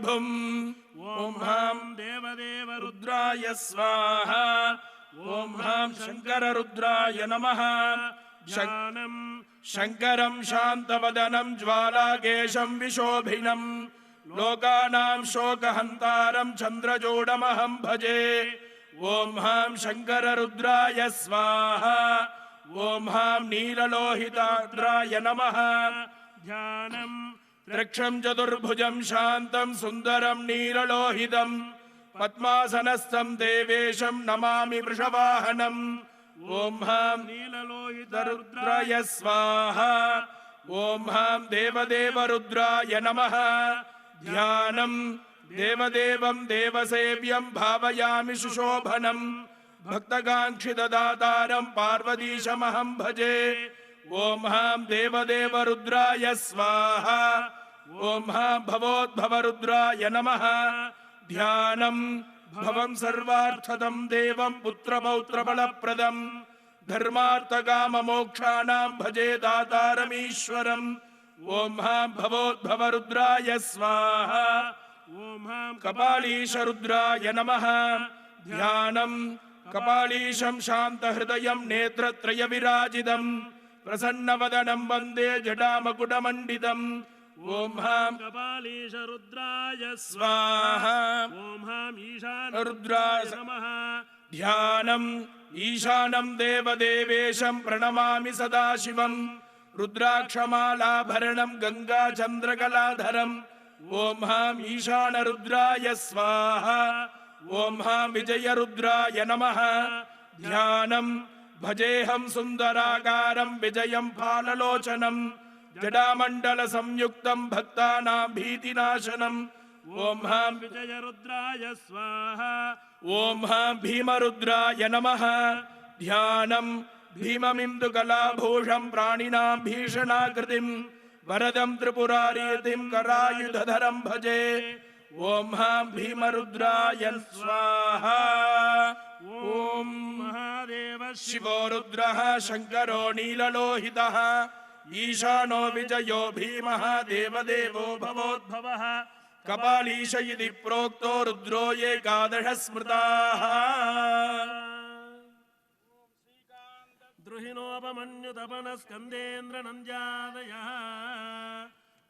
विभुम् ॐ हां देवदेव रुद्राय स्वाहा ॐ हां शंकर रुद्राय नमः शंकरं शान्तवदनं ज्वालाकेशं विशोभिनं लोकानां शोकहन्तारं चन्द्रचूडमहं भजे ॐ हां शंकर रुद्राय स्वाहा ॐ हां नीललोहिताद्राय नमः ध्यानम् त्रिक्षं चतुर्भुजं शान्तं सुन्दरं नीललोहितं पद्मासनस्थं देवेशं नमामि वृषवाहनम् ॐ हां नीललोहितरुद्राय स्वाहा ॐ हां देवदेवरुद्राय नमः ध्यानं देवदेवं देवसेव्यं भावयामि सुशोभनं भक्तकाङ्क्षितदातारं पार्वतीशमहं भजे ॐ हां देवदेवरुद्राय स्वाहा ॐ हां भवोद्भवरुद्राय नमः ध्यानं भवं सर्वार्थदं देवं पुत्रपौत्रबलप्रदं धर्मार्थकाममोक्षाणां भजे दातारमीश्वरम् ॐ हां भवोद्भवरुद्राय स्वाहा ॐ हां कपालीशरुद्राय नमः ध्यानं कपालीशं शान्तहृदयं नेत्रत्रयविराजितं प्रसन्नवदनं वन्दे जटामकुटमण्डितम् ॐ हां कपालीशरुद्राय स्वाहा ॐ हां ईशानरुद्राय नमः ध्यानम् ईशानं देवदेवेशं प्रणमामि सदाशिवं रुद्राक्षमालाभरणं गंगाचन्द्रकलाधरम् ॐ हां ईशानरुद्राय स्वाहा ॐ हां विजयरुद्राय नमः ध्यानं भजेऽहं सुन्दराकारं विजयं फाललोचनं जडामण्डल संयुक्तं भक्तानां भीतिनाशनम् ॐ हां विजयरुद्राय स्वाहा ॐ हां भीमरुद्राय नमः ध्यानं भीममिन्दुकलाभूषं प्राणिनां भीषणाकृतिं वरदं त्रिपुरारीतिं करायुधधरं भजे ॐ हां भीमरुद्राय स्वाहा ॐ महादेव शिवो रुद्रः शंकरो नीललोहितः ईशानो विजयो भीमः देवदेवो भवोद्भवः कपालीश इति प्रोक्तो रुद्रो एकादश स्मृताः द्रुहिणोपमन्युतपनस्कन्देन्द्रनन्द्यादयः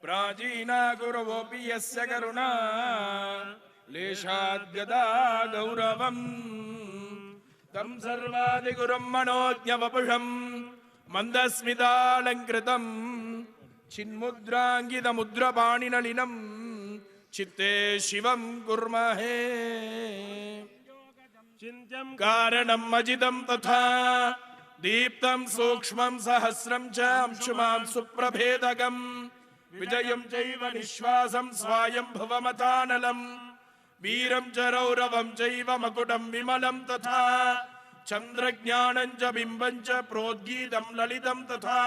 प्राचीना गुरवोऽपि यस्य करुणा लेशाद्गदा गौरवम् तं सर्वादिगुरुं मनोज्ञवपुषम् मन्दस्मितालङ्कृतं चिन्मुद्राङ्गितमुद्रपाणिनलिनं चित्ते शिवं कुर्महे कारणं अजितं तथा दीप्तं सूक्ष्मं सहस्रं च अंशुमां सुप्रभेदकं विजयं चैव निश्वासं स्वायंभुवमतानलं वीरं च रौरवं चैव मकुटं विमलं तथा चन्द्रज्ञानं च बिम्बं च प्रोद्गीतं ललितं तथा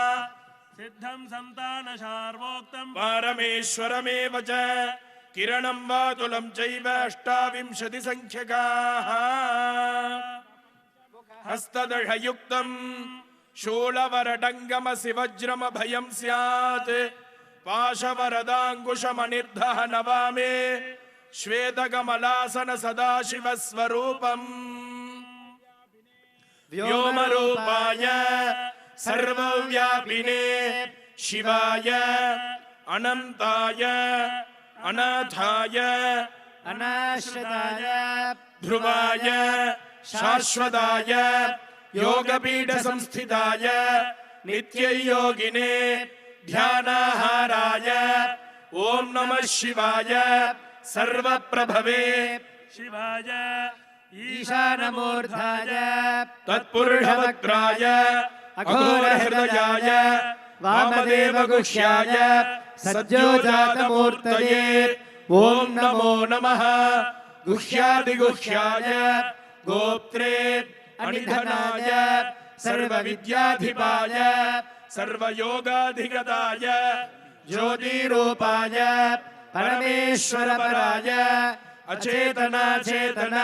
सिद्धं संतानशार्वोक्तं पारमेश्वरमेव च किरणं वातुलं चैव 28 संख्यकाः हस्तदशयुक्तं शूलवरडङ्गमसि वज्रमभयं स्यात् पाशवरदाङ्कुशमनिर्धः नवामे श्वेतकमलासन सदाशिवस्वरूपम् व्योमरूपाय सर्वव्यापिने शिवाय अनन्ताय अनाथाय अनाश्रिताय ध्रुवाय शाश्वताय योगपीठ संस्थिताय नित्ययोगिने ध्यानाहाराय ओम नमः शिवाय सर्वप्रभवे शिवाय ईशानमूर्धाय तत्पुरुषवक्त्राय अघोरहृदयाय वामदेवगुह्याय सज्जोजातमूर्तये ओम नमो नमः गुह्यादिगुह्याय गोप्त्रे अनिधनाय सर्वविद्याधिपाय सर्वयोगाधिगताय ज्योतिरूपाय परमेश्वरपराय अचेतनाचेतन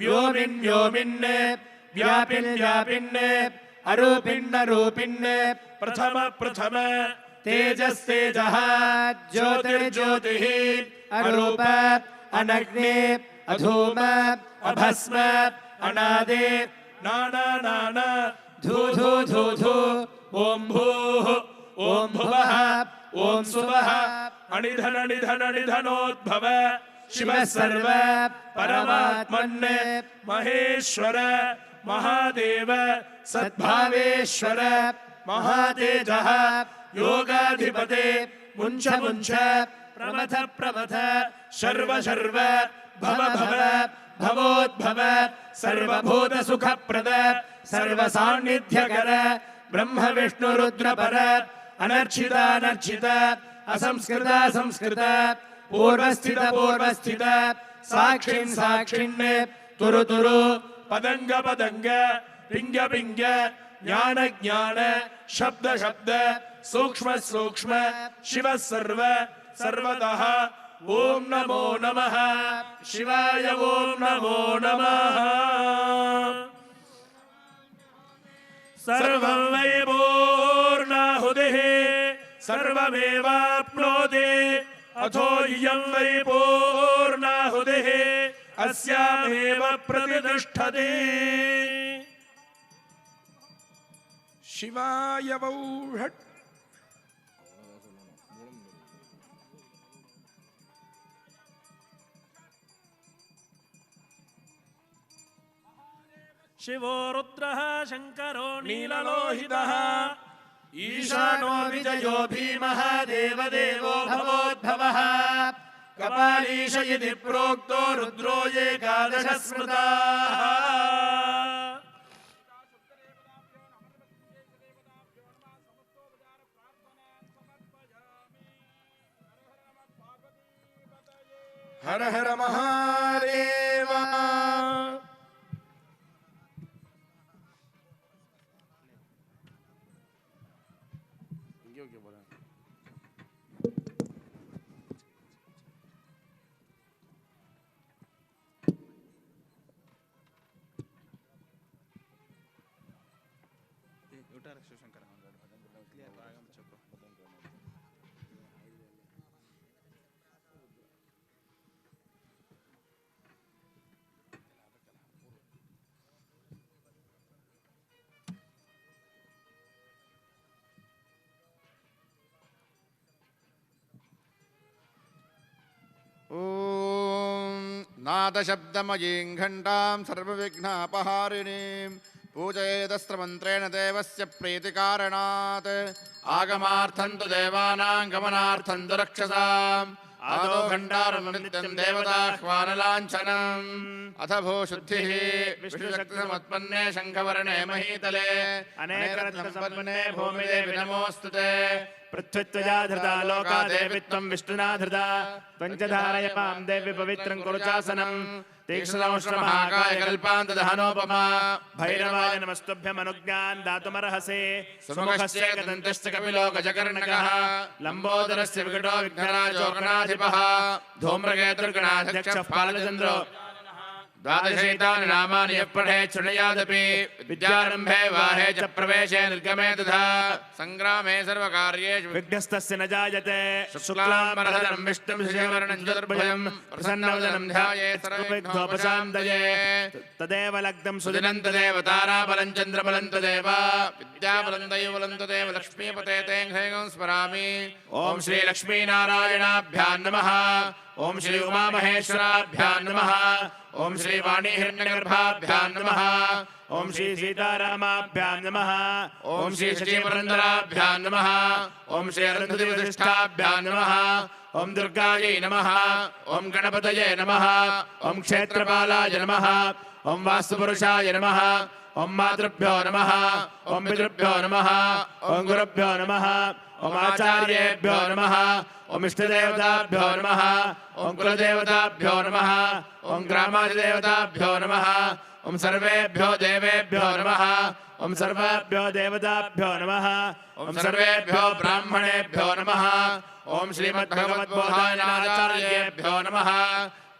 व्योमिन् व्योमिन् व्यापिन् व्यापिन् अरूपिन् अरूपिन् प्रथम प्रथम तेजस्तेजः ज्योतिर्ज्योतिः अरूप अनग्ने अधूम अभस्म अनादे नाना नाना धू धू धू धू ओम भूः ओम भुवः ओम सुवः अनिधन निधन निधनोद्भव शिवः सर्व परमात्मन् महेश्वर महादेव सद्भावेश्वर महातेजः योगाधिपते मुञ्च मुञ्च प्रमथ प्रमथ शर्व शर्व भव भव भवोद्भव सर्वभूत सुखप्रद सर्वसान्निध्यकर ब्रह्म विष्णु रुद्रपर अनर्चित अनर्चित असंस्कृत संस्कृत पूर्वस्थित पूर्वस्थित साक्षिन् साक्षिन् तुरु तुरु पदंग पदंग पिंग पिंग ज्ञान ज्ञान शब्द शब्द सूक्ष्म सूक्ष्म शिव सर्व सर्वतः ओम नमो नमः शिवाय ओम नमो नमः सर्वं वै पूर्णाहुतिः सर्वमेवाप्नोति अथो इयं वै पूर्णाहुतिः अस्यामेव प्रतिष्ठति शिवाय वौ षट् शिवो रुद्रः शंकरो नीललोहितः ईशानो विजयो भीमः देवदेवो भवोद्भवः कपालीश इति प्रोक्तो रुद्रो एकादश स्मृताः हर हर महादेव नादशब्दमयीं घण्टां सर्वविघ्नापहारिणीं पूजयेदस्त्रमन्त्रेण देवस्य प्रीतिकारणात् आगमार्थं तु देवानां गमनार्थं तु रक्षसाम् आदो घण्टारं नित्यं देवताह्वानलाञ्छनम् अथ भूशुद्धिः विष्णुशक्तिसमुत्पन्ने शङ्खवर्णे महीतले अनेकरत्नसम्पन्ने भूमिदेवि नमोऽस्तुते पृथ्वीत्वया धृता लोका देवी त्वं विष्णुना धृता पञ्चधारय मां देवी पवित्रं कुरु चासनं तीक्ष्णौष्ट्रमहाकाय कल्पान्तदहनोपमा भैरवाय नमस्तुभ्यमनुज्ञान् दातुमर्हसे सुमुखस्य गदन्तश्च कपिलो गजकर्णकः लम्बोदरस्य विकटो विघ्नराजो गणाधिपः धूम्रकेतुर्गणाध्यक्षः फालचन्द्रो द्वादशैतानि नामानि यः पठेत् शृणुयादपि विद्यारम्भे वाहे च प्रवेशे निर्गमे तथा सङ्ग्रामे सर्वकार्येषु विघ्नस्तस्य न जायते शुक्लाम्बरधरं विष्णुं शशिवर्णं चतुर्भुजं प्रसन्नवदनं ध्यायेत् सर्वविघ्नोपशान्तये तदेव लग्नं सुदिनं तदेव ताराबलं चन्द्रबलं तदेव विद्याबलं दैवबलं तदेव लक्ष्मीपते तें ह्रेयं स्मरामि ॐ श्रीलक्ष्मीनारायणाभ्यां नमः ॐ श्री उमामहेश्वराभ्यां नमः ॐ श्री वाणी हिरण्यगर्भाभ्यां नमः ॐ श्री सीतारामाभ्यां नमः ॐ श्री शचीपुरन्दराभ्यां नमः ॐ श्री अरुन्धतिवसिष्ठाभ्यां नमः ॐ दुर्गायै नमः ॐ गणपतये नमः ॐ क्षेत्रपालाय नमः ॐ वास्तुपुरुषाय नमः ॐ मातृभ्यो नमः ॐ पितृभ्यो नमः ॐ गुरुभ्यो नमः ॐ आचार्येभ्यो नमः ॐ इष्टदेवताभ्यो नमः ॐ कुलदेवताभ्यो नमः ॐ ग्रामादिदेवताभ्यो नमः ॐ सर्वेभ्यो देवेभ्यो नमः ॐ सर्वेभ्यो देवताभ्यो नमः ॐ सर्वेभ्यो ब्राह्मणेभ्यो नमः ॐ श्रीमद्भगवद्बोधायनाचार्येभ्यो नमः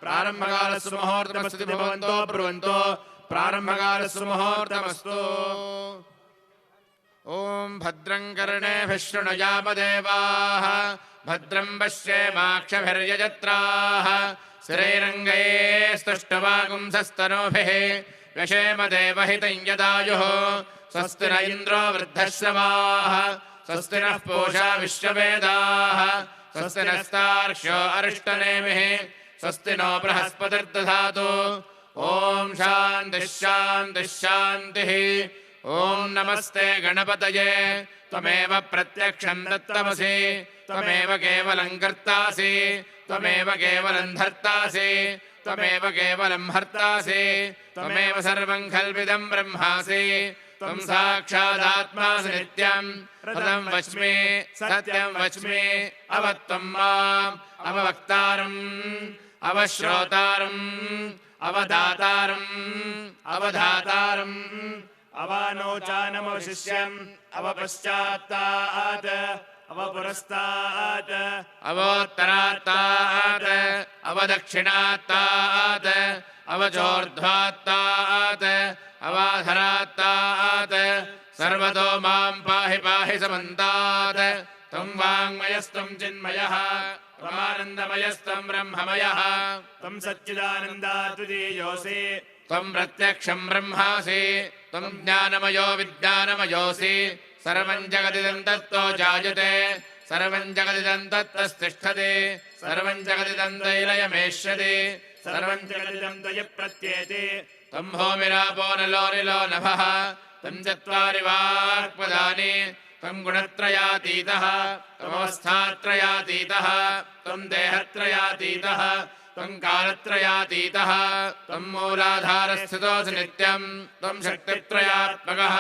प्रारम्भकालस्य मुहूर्तमस्तु भवन्तो ब्रुवन्तो प्रारम्भकालस्य मुहूर्तमस्तु ॐ भद्रं कर्णेभिः शृणुयाम देवाः भद्रं पश्येमाक्षभिर्यजत्राः स्थिरैरङ्गैस्तुष्टवागुंसस्तनूभिः व्यशेम देवहितं यदायुः स्वस्ति न इन्द्रो वृद्धश्रवाः स्वस्ति नः पूषा विश्ववेदाः स्वस्ति नस्तार्क्ष्यो अरिष्टनेमिः स्वस्ति नो बृहस्पतिर्दधातु ॐ शान्तिः शान्तिः शान्तिः ॐ नमस्ते गणपतये त्वमेव प्रत्यक्षं दत्तमसि त्वमेव केवलं कर्तासि त्वमेव केवलं धर्तासि त्वमेव केवलं हर्तासि त्वमेव सर्वं खल्विदं ब्रह्मासि त्वं साक्षादात्मासि नित्यं हृदं वच्मि सत्यं वच्मि अवत्वं माम् अववक्तारम् अवश्रोतारम् अवदातारम् अवधातारम् अवानोचानमवशिष्यम् अवपश्चात्तात् अवपुरस्तात् अवोत्तरात्तात् अवदक्षिणात्तात् अवचोर्ध्वात्तात् अवाधरात्तात् सर्वतो मां पाहि पाहि समन्तात् त्वं वाङ्मयस्त्वं चिन्मयः त्वमानन्दमयस्त्वं ब्रह्ममयः त्वं सच्चिदानन्दाद्वितीयोऽसि त्वं प्रत्यक्षं ब्रह्मासि त्वं ज्ञानमयो विज्ञानमयोऽसि सर्वं जगदिदं तत्तो जायते सर्वं जगदिदं तत्तस्तिष्ठति सर्वं जगदिदं तैलयमेष्यति सर्वं जगदिदं त्वयि प्रत्येति त्वं भूमिरापो नलो निलो नभः त्वं चत्वारि वाक्पदानि त्वं गुणत्रयातीतः त्वमवस्थात्रयातीतः त्वं देहत्रयातीतः त्वं कालत्रयातीतः त्वं मूलाधारस्थितोऽसि नित्यं त्वं शक्तित्रयात्मकः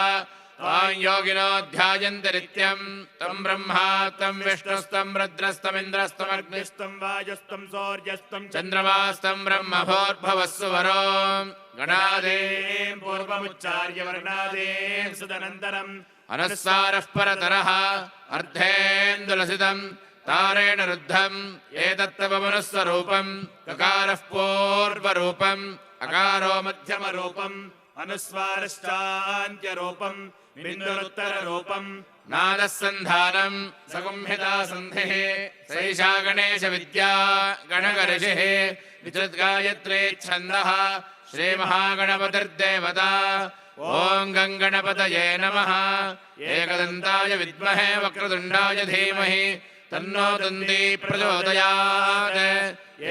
त्वां योगिनो ध्यायन्ति नित्यं त्वं ब्रह्मा त्वं विष्णुस्त्वं रुद्रस्त्वमिन्द्रस्त्वमग्निस्त्वं स्तं वायुस्तं सौर्यस्तं चन्द्रमास्तं ब्रह्म भूर्भुवस्सु वरो गणादें पूर्वमुच्चार्य वर्णादें सुदनन्तरम् अनुस्सारः परतरः अर्धेन्दुलसितं तारेण रुद्धम् एतत्तवमनुस्वरूपम् ककारः पूर्वरूपम् अकारो मध्यमरूपम् अनुस्वारश्चान्त्यरूपम् बिन्दुरुत्तररूपम् नादः सन्धानम् सगुंहिता सन्धिः सैषा गणेशविद्या गणगर्षिः विद्युद्गायत्री छन्दः श्रीमहागणपतिर्देवता ॐ गङ्गणपतये नमः एकदन्ताय विद्महे वक्रतुण्डाय धीमहि तन्नो दन्ती प्रचोदयात्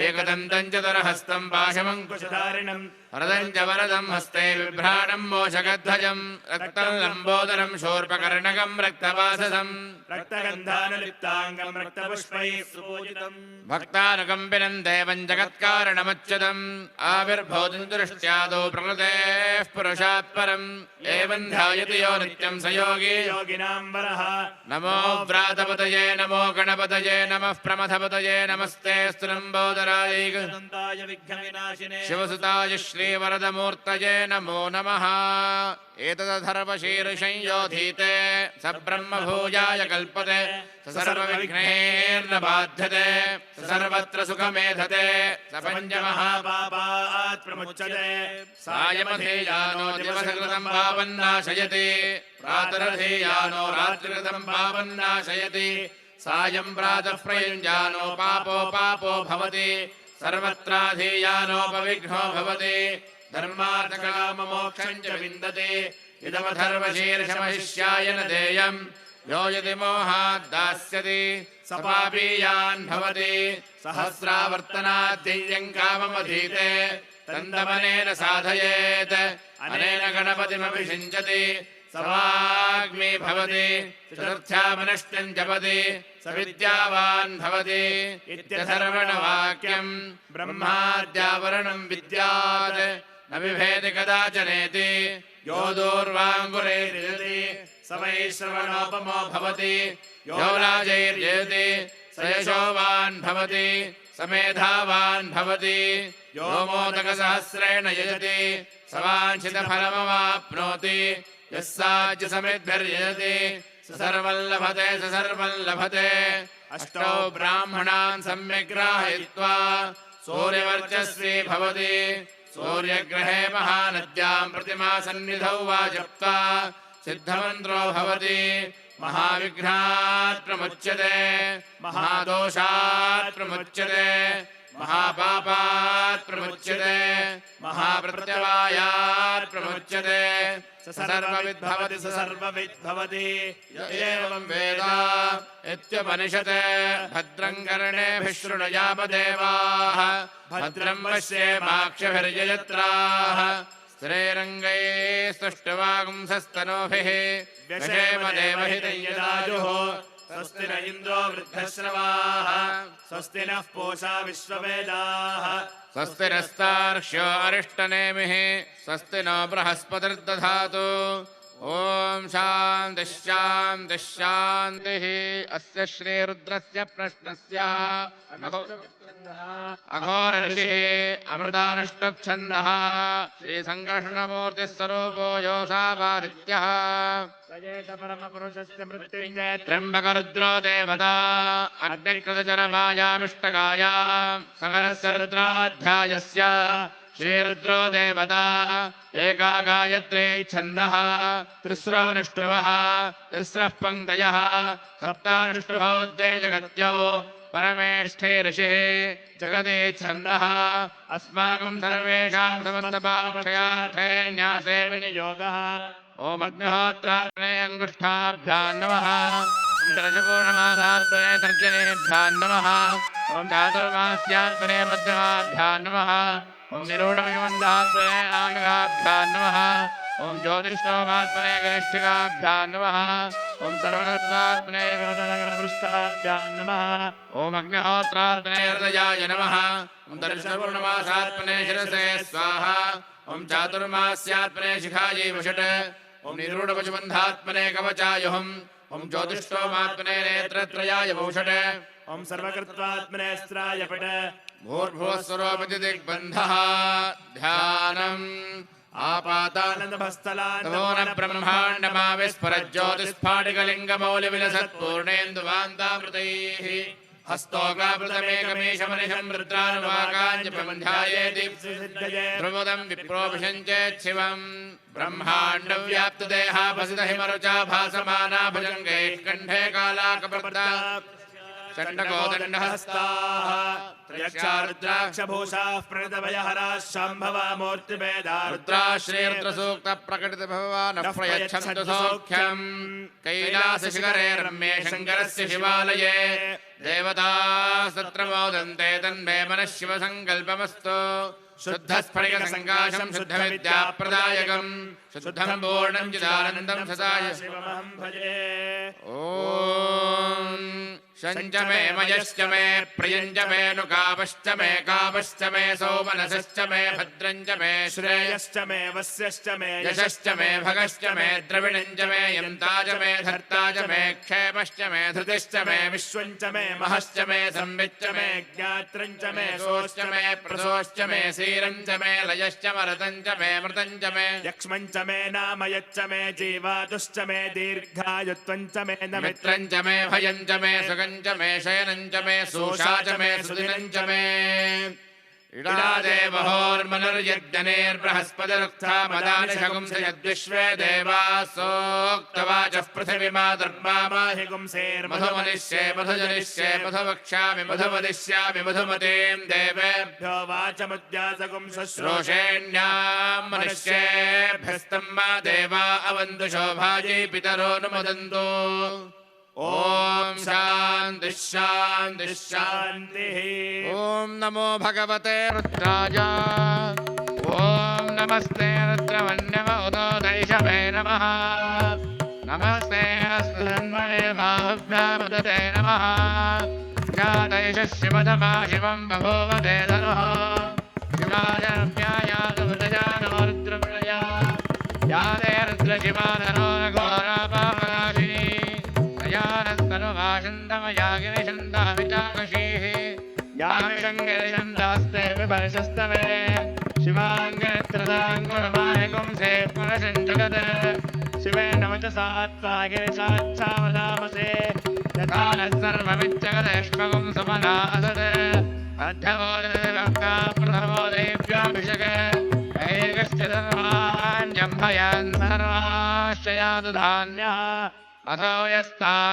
एकदन्तं चतुर्हस्तं पाशमङ्कुशधारिणम् वरदं च वरदं हस्ते बिभ्राणं मोषकध्वजं रक्तं लम्बोदरं शूर्पकर्णकं रक्तवाससं रक्तगन्धानुलिप्ताङ्गम् रक्तपुष्पैः सुपूजितम् भक्तानुकम्पिनं देवं जगत्कारणमच्युतम् आविर्भूतं दृष्ट्यादौ प्रकृतेः पुरुषात् परम् एवं ध्यायति यो नित्यं स योगी योगिनां वरः नमो व्रातपतये नमो गणपतये नमः प्रमथपतये नमस्ते स्तुलम्बोदराय दन्ताय विघ्नविनाशिने शिवसुताय श्रीवरदमूर्तये नमो नमः एतदधर्वशीर्षंयोधीते स ब्रह्मभूयाय कल्पते स सर्वविघ्नैर्न बाध्यते स सर्वत्र सुखमेधते स पञ्चमहापापात् प्रमुच्यते सायमधीयानो दिवसकृतं पापन्नाशयति प्रातरधीयानो रात्रिकृतं पापन्नाशयति सायं प्रातः प्रयुञ्जानो पापो पापो भवति सर्वत्राधीयानोपविघ्नो भवति धर्मार्थकाममोक्षं च विन्दति इदमथर्वशीर्षमशिष्याय न देयम् यो यदि मोहात् दास्यति स पापीयान् भवति सहस्रावर्तनाद्यं काममधीते तन्दमनेन साधयेत् अनेन गणपतिमभिषिञ्चति सवाग्मी भवति चतुर्थ्यामनष्टं जपति स विद्यावान् भवति इत्यथर्वणवाक्यम् ब्रह्माद्यावरणं विद्यात् न बिभेति कदाचनेति यो दूर्वाङ्गुरैर्यजति स वै श्रवणोपमो भवति यो राजैर्यजति स यशोवान् भवति स मेधावान् भवति यो मोदकसहस्रेण यजति स वाञ्छितफलमवाप्नोति यः साज्य समिद्भिर्यजति स सर्वं लभते स सर्वं लभते अष्टौ ब्राह्मणान् सम्यग्राहयित्वा सूर्यवर्चस्वी भवति सूर्यग्रहे महानद्यां प्रतिमासन्निधौ वा जप्त्वा सिद्धमन्त्रो भवति महाविघ्नात् प्रमुच्यते महादोषात् प्रमुच्यते महापापात् प्रमुच्यते महाप्रत्यवायात् प्रमुच्यते सर्वविद्भवति सर्वविद्भवति एवं वेद इत्युपनिषत् भद्रं कर्णेभिः शृणुयाम देवाः भद्रं पश्येमाक्षभिर्यजत्राः स्त्रीरङ्गैः स्तुष्टुवागुंसस्तनूभिः व्यशेम देवहितैर्यदायुः स्वस्ति न इन्द्रो वृद्धश्रवाः स्वस्ति नः पूषा विश्ववेदाः स्वस्ति नस्तार्क्ष्यो अरिष्टनेमिः स्वस्ति नो बृहस्पतिर्दधातु ॐ शान्तिः शान्तिः शान्तिः अस्य श्रीरुद्रस्य प्रश्नस्य अघोरऋषिः अमृतानुष्टुप्छन्दः श्रीसङ्कर्षणमूर्तिस्वरूपो योषावादित्यः परमपुरुषस्य मृत्युञ्जय त्र्यम्बकरुद्रो देवता अग्निकृतजनमायामिष्टकाय सकलस्य रुद्राध्यायस्य श्रीरुद्रो देवता एका गायत्री छन्दः तिस्रवनुष्टुवः तिस्रः पङ्क्तयः सप्तानुष्टुभौ द्वे जगत्यौ परमेष्ठे ऋषिः जगते छन्दः अस्माकं सर्वेषां समस्तपापक्षयार्थे न्यासे विनियोगः ॐ अग्निहोत्राग्ने अङ्गुष्ठाभ्यां नमः दशपूर्णमासात्मने तर्जनेभ्यां नमः ॐ चातुर्मास्यात्मने मध्यमाभ्यां नमः ॐ निरूढमयमन्दात्मने आङ्गाभ्यां नमः ॐ ज्योतिष्ठोमात्मने गणेष्ठिकाभ्यां नमः ॐ सर्वकर्तात्मने पृष्ठाभ्यां नमः ॐ अग्निहोत्रात्मने हृदयाय नमः ॐ दर्शपूर्णमासात्मने शिरसे स्वाहा ॐ चातुर्मास्यात्मने शिखायै वषट् ॐ निरूढपशुबन्धात्मने कवचायुहम् ॐ ज्योतिष्ठोमात्मने नेत्रत्रयाय वौषट् ॐ सर्वकर्तात्मने अस्त्राय पट भूर्भुवस्वरोपति दिग्बन्धः ध्यानम् आपातानन्दभस्तलान्तमोन ब्रह्माण्डमाविस्फरज्योतिस्फाटिकलिङ्गमौलिविलसत्पूर्णेन्दुवान्तामृतैः हस्तोकामृतमेकमीशमनिशं रुद्रानुवाकाञ्जप्रबन्ध्याये ध्रुवदं विप्रोभिषञ्चेच्छिवम् ब्रह्माण्डव्याप्तदेहाभसितहिमरुचा भासमाना भुजङ्गैः कण्ठे कालाकप्रदा चण्डकोदण्डहस्ताः त्रयक्षा रुद्राक्षभूषाः प्रणतभयहराः शाम्भवा मूर्तिभेदा रुद्राश्रीरुद्रसूक्तप्रकटितभवानः प्रयच्छन्तु सौख्यम् कैलासशिखरे रम्ये शङ्करस्य शिवालये देवतास्तत्र मोदन्ते तन्मे मनः शिवसङ्कल्पमस्तु शुद्धस्फटिकसङ्काशं शुद्धविद्याप्रदायकम् शुद्धं पूर्णं चिदानन्दं सदाय शिवमहं भजे ॐ शञ्च मे मयश्च मे प्रियञ्च मे नुकापश्च मे कापश्च मे सौमनसश्च मे भद्रञ्च मे श्रेयश्च मे वस्यश्च मे यशश्च मे भगश्च मे द्रविणञ्च मे यन्ताच मे धर्ताच मे क्षेमश्च मे धृतिश्च मे विश्वञ्च मे महश्च मे संविच्च मे ज्ञात्रञ्च मे सोश्च मे प्रसोश्च मे सीरञ्च मे लयश्च मरतञ्च मे मृतञ्च मे यक्ष्मञ्च मे नामयच्च मे जीवातुश्च मे दीर्घायुत्वञ्च मे नमित्रञ्च मे भयञ्च मे सुगञ्च मे शयनञ्च मे सोषा च मे सुदिनञ्च मे इडादेवहोर्मनुर्यज्ञनेर्बृहस्पतिरुक्था मदानिशगुंस यद्विश्वे देवाः सोक्तवाचः पृथिवीमातर्मामाहिगुंसेर्मधुमनिष्ये मधुजनिष्ये मधुवक्ष्यामि मधुमदिष्यामि मधुमतीं देवेभ्यो वाचमुद्यासगुंसश्रोषेण्यां मनुष्येभ्यस्तं मा देवा अवन्तु शोभायै पितरो नुमोदन्तु ॐ शान्तिः शान्तिः शान्तिः ॐ नमो भगवते रुद्राय ॐ नमस्ते रुद्रवन्यमोदोदैषवे नमः नमस्ते अस्तन्मये बाहुभ्यामुदते नमः जातैष शिवतमा शिवं बभूवते धनुः शिवाय रम्यायातुभृतया नमो रुद्रप्रया याते रुद्रशिवाधनो घोरापापनाशिनी यानस्तनुभाषन्तमयागिरिषन्दामिताकशीः यामिषङ्गिरिषन्दास्ते विपर्शस्तवे शिवाङ्गनेत्रदाङ्गुरमायकुंसे पुनशञ्जगत् शिवेन वचसात्त्वागिरिसाच्छामदामसे यथा नः सर्वमिच्चगदेष्मगुं सुमना असत् अध्यवोदयका प्रथमो देव्याभिषक ऐकश्च सर्वाण्यम्भयान् सर्वाश्च यातु धान्यः अथो यस्ता